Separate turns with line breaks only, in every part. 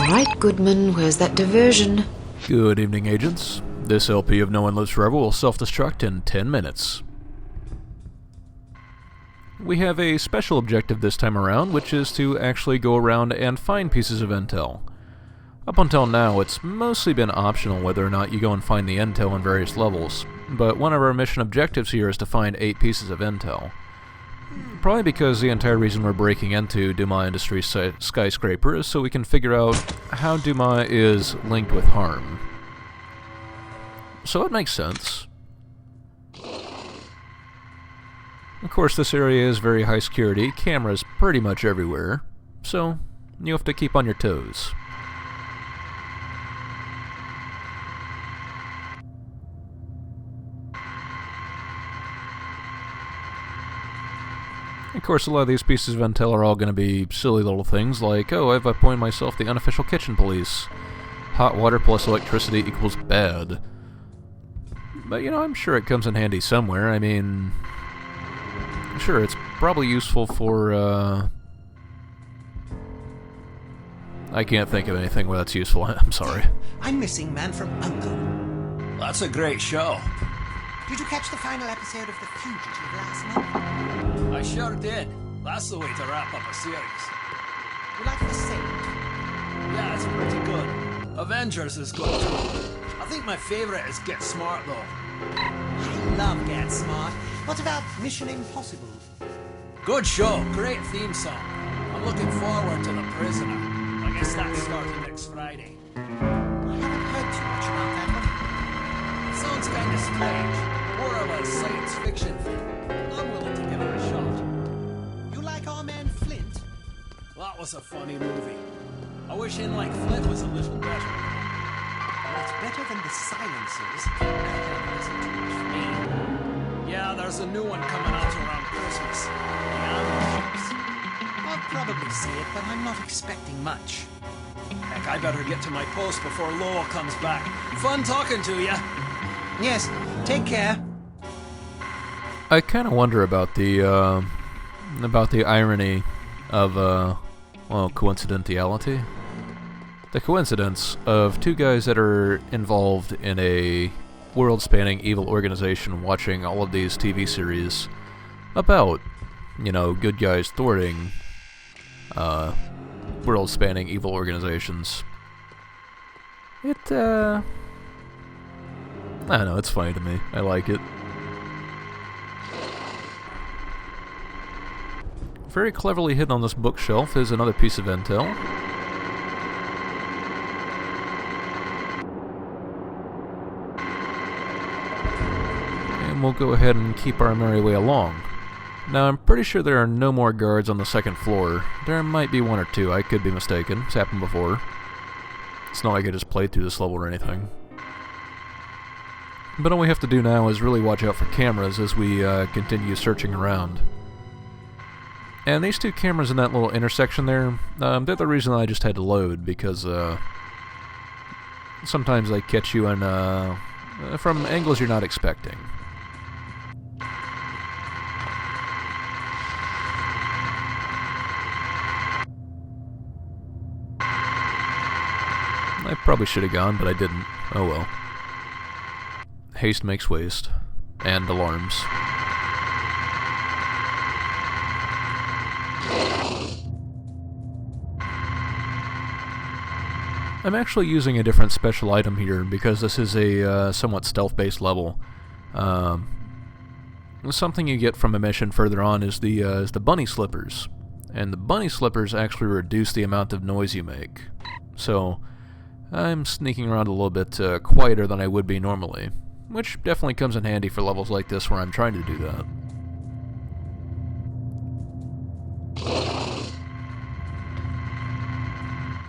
Alright, Goodman, where's that diversion?
Good evening, agents. This LP of No One Lives Forever will self-destruct in 10 minutes. We have a special objective this time around, which is to actually go around and find pieces of intel. Up until now, it's mostly been optional whether or not you go and find the intel in various levels, but one of our mission objectives here is to find 8 pieces of intel. Probably because the entire reason we're breaking into Dumas Industries skyscraper is so we can figure out how Dumas is linked with harm. So it makes sense. Of course, this area is very high security, cameras pretty much everywhere, so you have to keep on your toes. Of course, a lot of these pieces of intel are all going to be silly little things like, oh, I've appointed myself the unofficial kitchen police. Hot water plus electricity equals bad. But, you know, I'm sure it comes in handy somewhere. I mean, sure, it's probably useful for, I can't think of anything where that's useful. I'm sorry.
I'm missing Man from U.N.C.L.E.
That's a great show.
Did you catch the final episode of The Fugitive last month?
I sure did. That's the way to wrap up a series.
You like The Saint?
Yeah, it's pretty good. Avengers is good too. I think my favorite is Get Smart though.
I love Get Smart. What about Mission Impossible?
Good show, great theme song. I'm looking forward to The Prisoner. I guess that's starting next Friday.
I haven't heard too much about that one.
It sounds kind of strange. More of a science fiction thing. I'm willing to give it a shot.
You like our man Flint?
That was a funny movie. I wish In Like Flint was a little better.
Well, it's better than The Silencers. That wasn't too much for me.
Yeah, there's a new one coming out around Christmas. The Ambushes.
I'll probably see it, but I'm not expecting much.
Heck, I better get to my post before Lowell comes back. Fun talking to ya.
Yes, take care.
I kind of wonder about the irony of, well, coincidentiality. The coincidence of two guys that are involved in a world-spanning evil organization watching all of these TV series about, you know, good guys thwarting, world-spanning evil organizations. I don't know, it's funny to me. I like it. Very cleverly hidden on this bookshelf is another piece of intel. And we'll go ahead and keep our merry way along. Now, I'm pretty sure there are no more guards on the second floor. There might be one or two, I could be mistaken. It's happened before. It's not like I just played through this level or anything. But all we have to do now is really watch out for cameras as we continue searching around. And these two cameras in that little intersection there, they're the reason I just had to load, because sometimes they catch you in, from angles you're not expecting. I probably should have gone, but I didn't. Oh well. Haste makes waste. And alarms. I'm actually using a different special item here because this is a somewhat stealth-based level. Something you get from a mission further on is the bunny slippers, and the bunny slippers actually reduce the amount of noise you make. So I'm sneaking around a little bit quieter than I would be normally, which definitely comes in handy for levels like this where I'm trying to do that.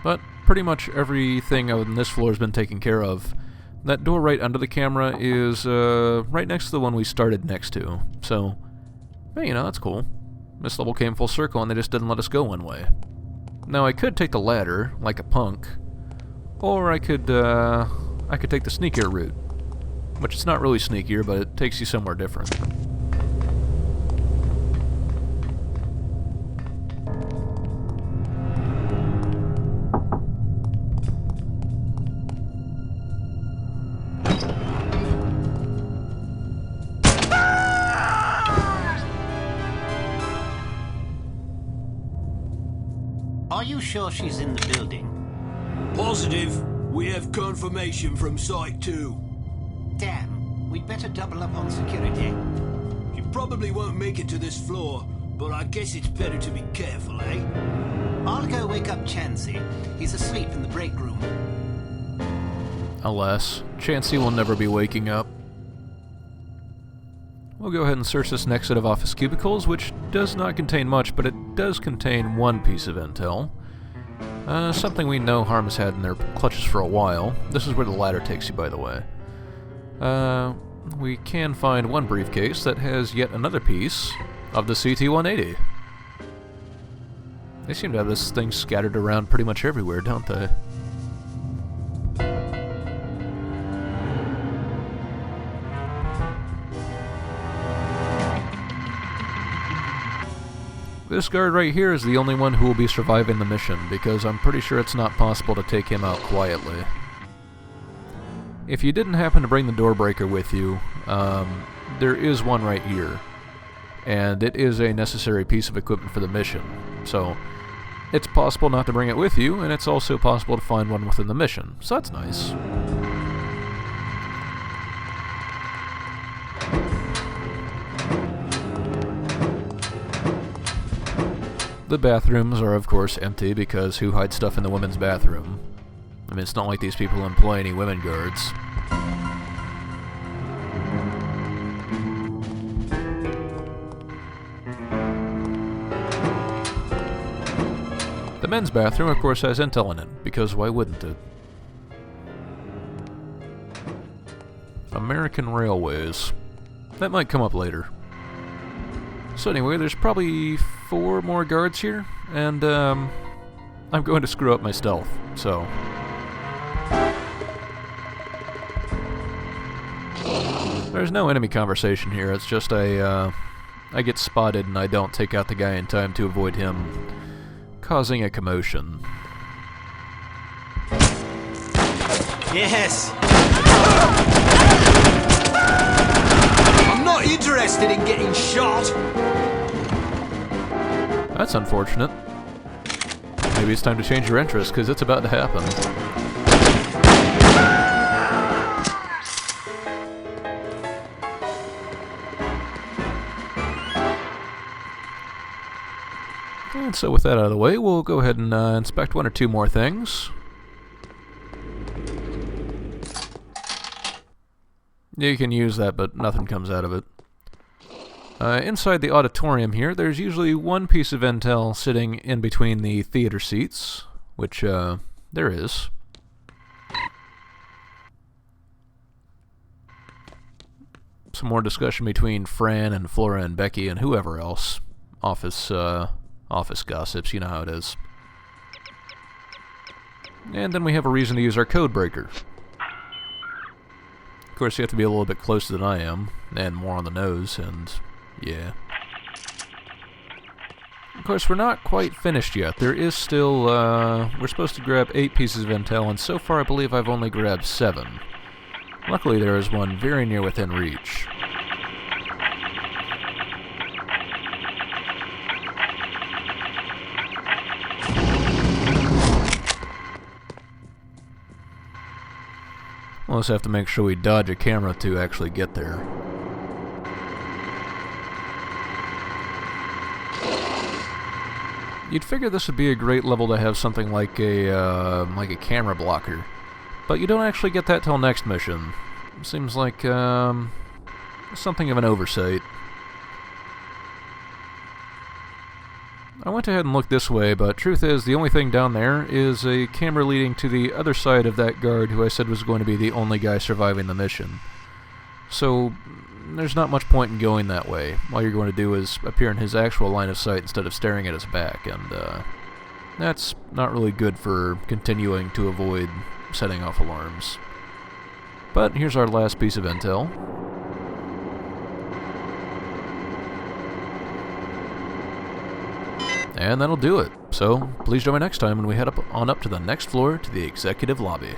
But pretty much everything on this floor has been taken care of. That door right under the camera is right next to the one we started next to. So, hey, you know, that's cool. This level came full circle and they just didn't let us go one way. Now I could take the ladder, like a punk, or I could take the sneakier route. Which is not really sneakier, but it takes you somewhere different.
sure she's in the building?
Positive. We have confirmation from Site 2.
Damn, we'd better double up on security.
You probably won't make it to this floor, but I guess it's better to be careful, eh?
I'll go wake up Chansey. He's asleep in the break room.
Alas, Chansey will never be waking up. We'll go ahead and search this next set of office cubicles, which does not contain much, but it does contain one piece of intel. Something we know Harm's had in their clutches for a while. This is where the ladder takes you, by the way. We can find one briefcase that has yet another piece of the CT-180. They seem to have this thing scattered around pretty much everywhere, don't they? This guard right here is the only one who will be surviving the mission, because I'm pretty sure it's not possible to take him out quietly. If you didn't happen to bring the door breaker with you, there is one right here. And it is a necessary piece of equipment for the mission. So, it's possible not to bring it with you, and it's also possible to find one within the mission. So that's nice. The bathrooms are, of course, empty, because who hides stuff in the women's bathroom? I mean, it's not like these people employ any women guards. The men's bathroom, of course, has intel in it, because why wouldn't it? American Railways. That might come up later. So anyway, there's probably 4 more guards here, and I'm going to screw up my stealth, so... There's no enemy conversation here, it's just I get spotted and I don't take out the guy in time to avoid him causing a commotion.
Yes! I'm not interested in getting shot!
That's unfortunate. Maybe it's time to change your interest, because it's about to happen. And so with that out of the way, we'll go ahead and inspect 1 or 2 more things. You can use that, but nothing comes out of it. Inside the auditorium here, there's usually one piece of intel sitting in between the theater seats, which, there is. Some more discussion between Fran and Flora and Becky and whoever else. Office gossips, you know how it is. And then we have a reason to use our code breaker. Of course, you have to be a little bit closer than I am, and more on the nose, and yeah. Of course, we're not quite finished yet. There is still, we're supposed to grab 8 pieces of intel, and so far I believe I've only grabbed 7. Luckily, there is one very near within reach. We'll just have to make sure we dodge a camera to actually get there. You'd figure this would be a great level to have something like a camera blocker, but you don't actually get that till next mission. Seems like something of an oversight. I went ahead and looked this way, but truth is, the only thing down there is a camera leading to the other side of that guard who I said was going to be the only guy surviving the mission. So, there's not much point in going that way. All you're going to do is appear in his actual line of sight instead of staring at his back, and that's not really good for continuing to avoid setting off alarms. But here's our last piece of intel. And that'll do it. So, please join me next time when we head up to the next floor to the executive lobby.